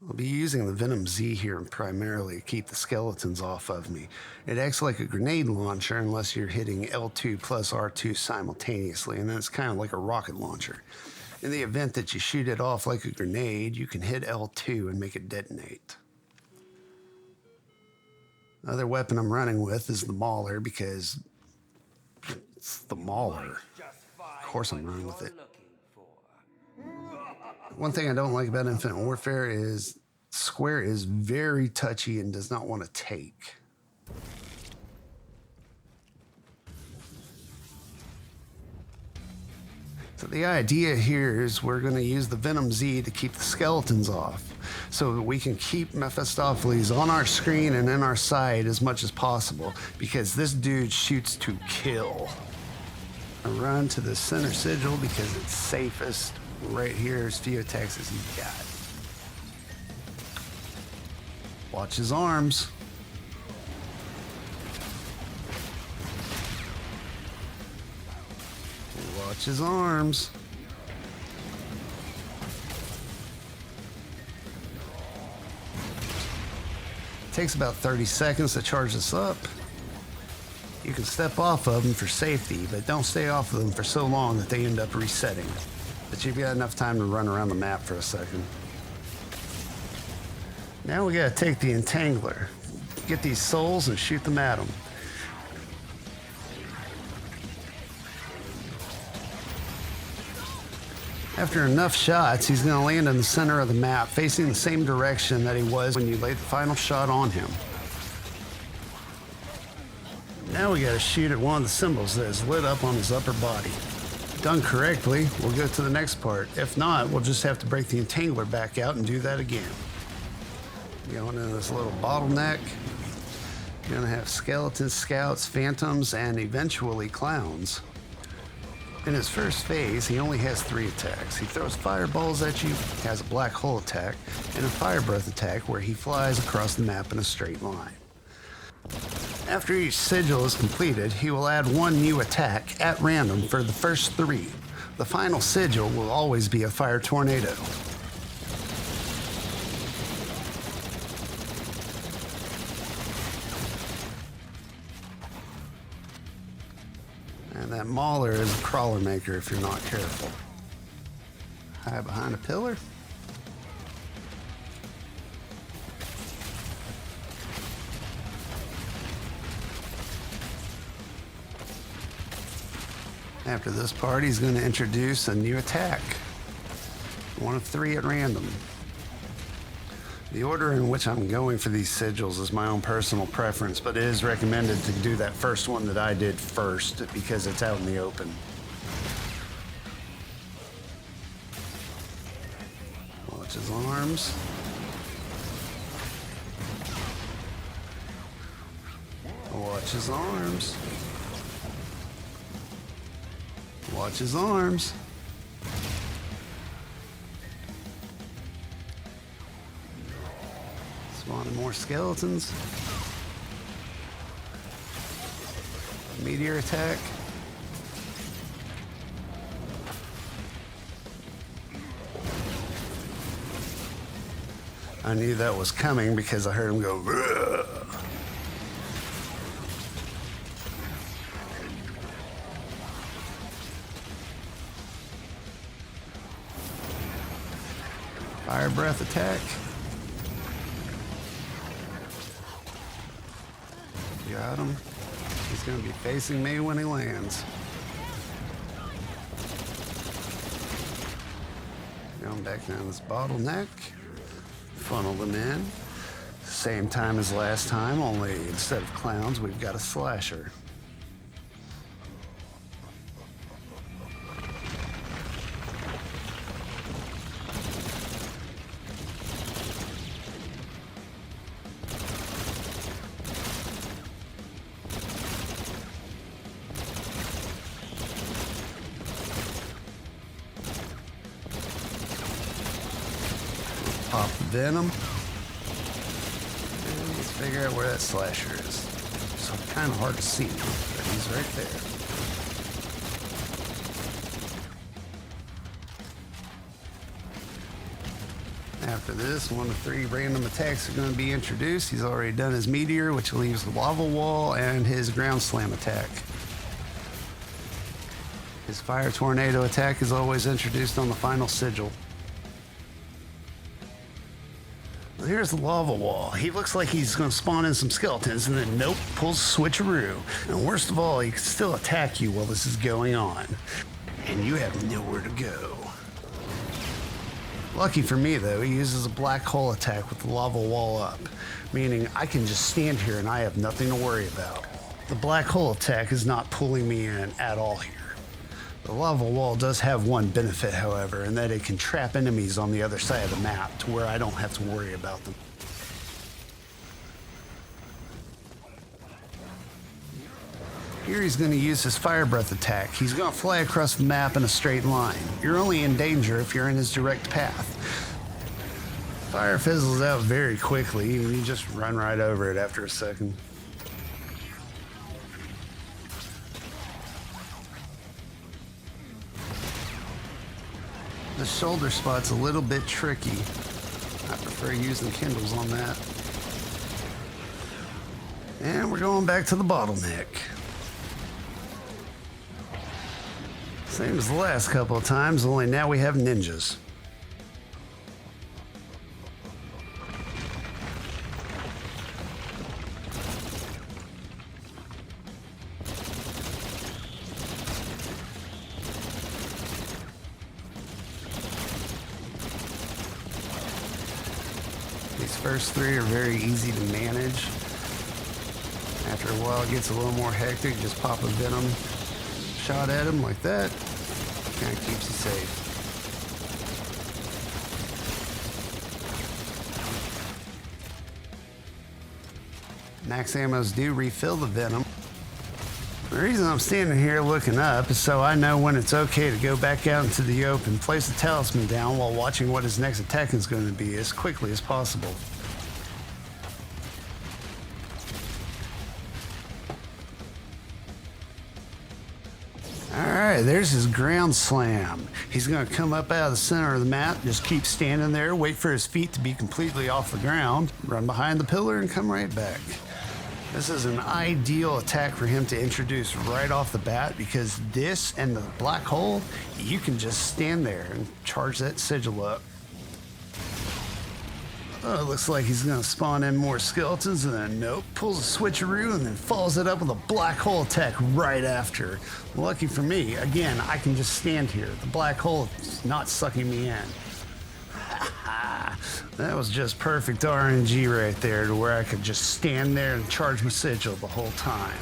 I'll be using the Venom Z here primarily to keep the skeletons off of me. It acts like a grenade launcher unless you're hitting L2 plus R2 simultaneously, and then it's kind of like a rocket launcher. In the event that you shoot it off like a grenade, you can hit L2 and make it detonate. Other weapon I'm running with is the Mauler because it's the Mauler. Of course I'm running with it. One thing I don't like about Infinite Warfare is Square is very touchy and does not want to take. So the idea here is we're going to use the Venom Z to keep the skeletons off so that we can keep Mephistopheles on our screen and in our sight as much as possible because this dude shoots to kill. I run to the center sigil because it's safest. Right here, as few attacks as he's got. Watch his arms. Watch his arms. Takes about 30 seconds to charge this up. You can step off of them for safety, but don't stay off of them for so long that they end up resetting. But you've got enough time to run around the map for a second. Now we gotta take the Entangler, get these souls and shoot them at them. After enough shots, he's gonna land in the center of the map, facing the same direction that he was when you laid the final shot on him. Now we gotta shoot at one of the symbols that is lit up on his upper body. Done correctly, we'll go to the next part. If not, we'll just have to break the Entangler back out and do that again. Going into this little bottleneck. You're gonna have skeletons, scouts, phantoms, and eventually clowns. In his first phase, he only has 3 attacks. He throws fireballs at you, has a black hole attack, and a fire breath attack where he flies across the map in a straight line. After each sigil is completed, he will add 1 new attack at random for the first 3. The final sigil will always be a fire tornado. And that Mauler is a crawler maker if you're not careful. Hide behind a pillar. After this part, he's going to introduce a new attack. 1 of 3 at random. The order in which I'm going for these sigils is my own personal preference, but it is recommended to do that first one that I did first because it's out in the open. Watch his arms. Watch his arms. Watch his arms. Spawning more skeletons. Meteor attack. I knew that was coming because I heard him go, "Ugh." Fire breath attack. Got him. He's going to be facing me when he lands. Going back down this bottleneck. Funnel them in. Same time as last time, only instead of clowns, we've got a slasher. Pop the venom. And let's figure out where that slasher is. So kind of hard to see, but he's right there. After this, 1 of 3 random attacks are going to be introduced. He's already done his meteor, which leaves the lava wall, and his ground slam attack. His fire tornado attack is always introduced on the final sigil. Here's the lava wall. He looks like he's going to spawn in some skeletons, and then nope, pulls a switcheroo. And worst of all, he can still attack you while this is going on. And you have nowhere to go. Lucky for me, though, he uses a black hole attack with the lava wall up, meaning I can just stand here and I have nothing to worry about. The black hole attack is not pulling me in at all here. The lava wall does have one benefit, however, in that it can trap enemies on the other side of the map to where I don't have to worry about them. Here he's going to use his fire breath attack. He's going to fly across the map in a straight line. You're only in danger if you're in his direct path. Fire fizzles out very quickly, and you just run right over it after a second. The shoulder spot's a little bit tricky. I prefer using Kindles on that. And we're going back to the bottleneck. Same as the last couple of times, only now we have ninjas. These first 3 are very easy to manage. After a while it gets a little more hectic, just pop a venom shot at him like that. Kind of keeps you safe. Max ammos do refill the venom. The reason I'm standing here looking up is so I know when it's okay to go back out into the open, place the talisman down while watching what his next attack is going to be as quickly as possible. Alright, there's his ground slam. He's going to come up out of the center of the map, just keep standing there, wait for his feet to be completely off the ground, run behind the pillar and come right back. This is an ideal attack for him to introduce right off the bat because this and the black hole, you can just stand there and charge that sigil up. Oh, it looks like he's going to spawn in more skeletons, and then nope, pulls a switcheroo and then follows it up with a black hole attack right after. Lucky for me, again, I can just stand here. The black hole is not sucking me in. That was just perfect RNG right there to where I could just stand there and charge my sigil the whole time.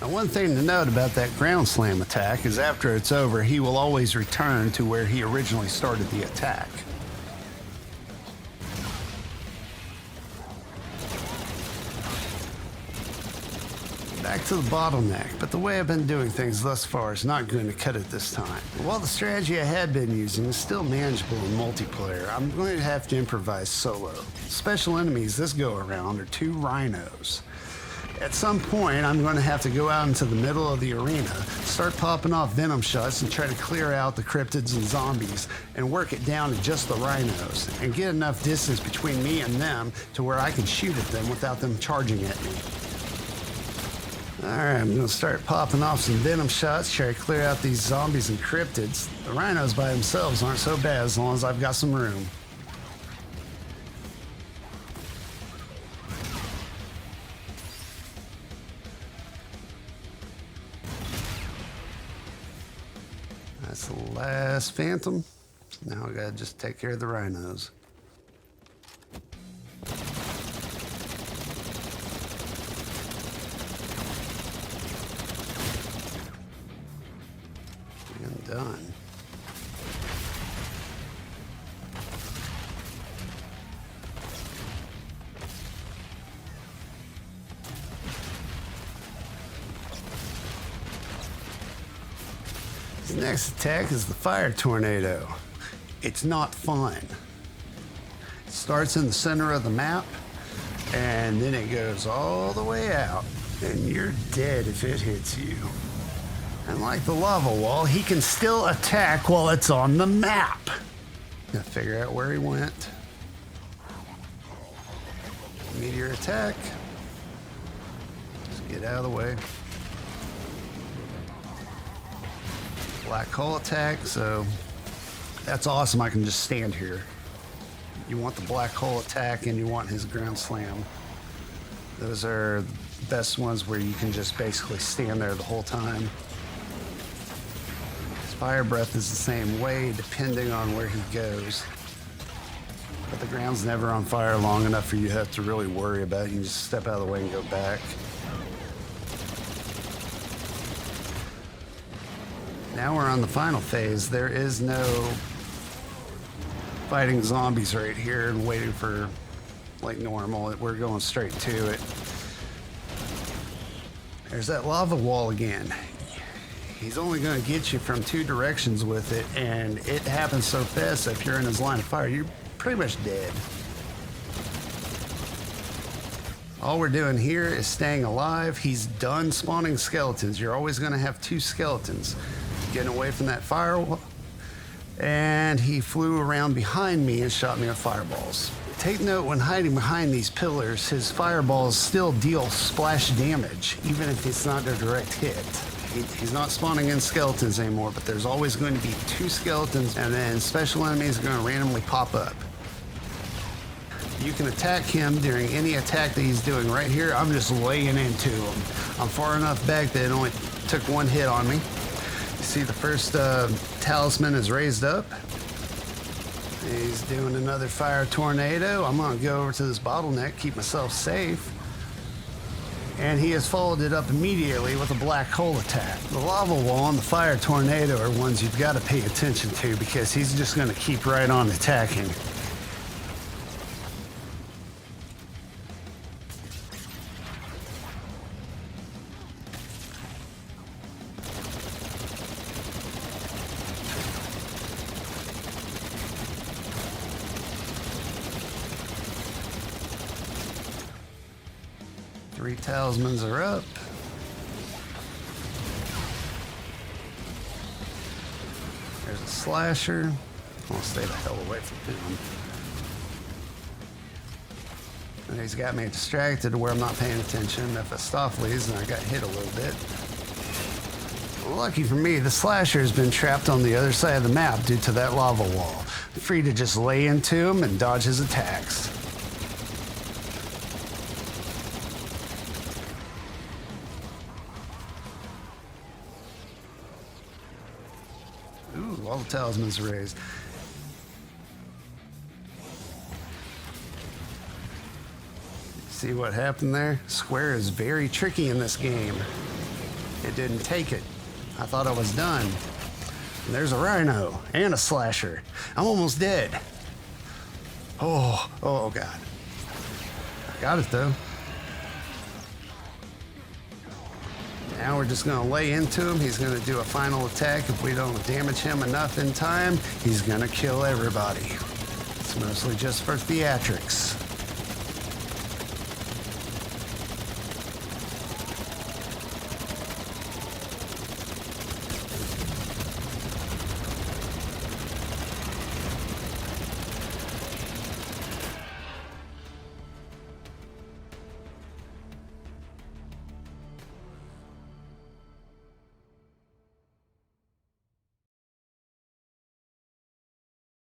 Now, one thing to note about that ground slam attack is after it's over, he will always return to where he originally started the attack. Back to the bottleneck, but the way I've been doing things thus far is not going to cut it this time. While the strategy I had been using is still manageable in multiplayer, I'm going to have to improvise solo. Special enemies this go around are 2 rhinos. At some point, I'm going to have to go out into the middle of the arena, start popping off venom shots and try to clear out the cryptids and zombies and work it down to just the rhinos and get enough distance between me and them to where I can shoot at them without them charging at me. Alright, I'm going to start popping off some venom shots, try to clear out these zombies and cryptids. The rhinos by themselves aren't so bad as long as I've got some room. That's the last phantom. Now I gotta just take care of the rhinos. And done. His next attack is the fire tornado. It's not fun. It starts in the center of the map, and then it goes all the way out, and you're dead if it hits you. And like the lava wall, he can still attack while it's on the map. Gotta figure out where he went. Meteor attack. Just get out of the way. Black hole attack, so that's awesome. I can just stand here. You want the black hole attack and you want his ground slam. Those are the best ones where you can just basically stand there the whole time. His fire breath is the same way depending on where he goes. But the ground's never on fire long enough for you to have to really worry about it. You can just step out of the way and go back. Now we're on the final phase. There is no fighting zombies right here and waiting for like normal. We're going straight to it. There's that lava wall again. He's only going to get you from two directions with it, and it happens so fast that if you're in his line of fire, you're pretty much dead. All we're doing here is staying alive. He's done spawning skeletons. You're always going to have two skeletons. Getting away from that firewall, and he flew around behind me and shot me with fireballs. Take note, when hiding behind these pillars, his fireballs still deal splash damage, even if it's not a direct hit. He's not spawning in skeletons anymore, but there's always going to be two skeletons, and then special enemies are going to randomly pop up. You can attack him during any attack that he's doing. Right here, I'm just laying into him. I'm far enough back that it only took one hit on me. You see the first talisman is raised up. He's doing another fire tornado. I'm gonna go over to this bottleneck, keep myself safe. And he has followed it up immediately with a black hole attack. The lava wall and the fire tornado are ones you've got to pay attention to because he's just gonna keep right on attacking. Three talismans are up. There's a slasher. I'll stay the hell away from him. And he's got me distracted to where I'm not paying attention. Mephistopheles, and I got hit a little bit. Lucky for me, the slasher has been trapped on the other side of the map due to that lava wall. Free to just lay into him and dodge his attacks. Ooh, all the talismans raised. See what happened there? Square is very tricky in this game. It didn't take it. I thought I was done. And there's a rhino and a slasher. I'm almost dead. Oh God. I got it though. Now we're just gonna lay into him. He's gonna do a final attack. If we don't damage him enough in time, he's gonna kill everybody. It's mostly just for theatrics.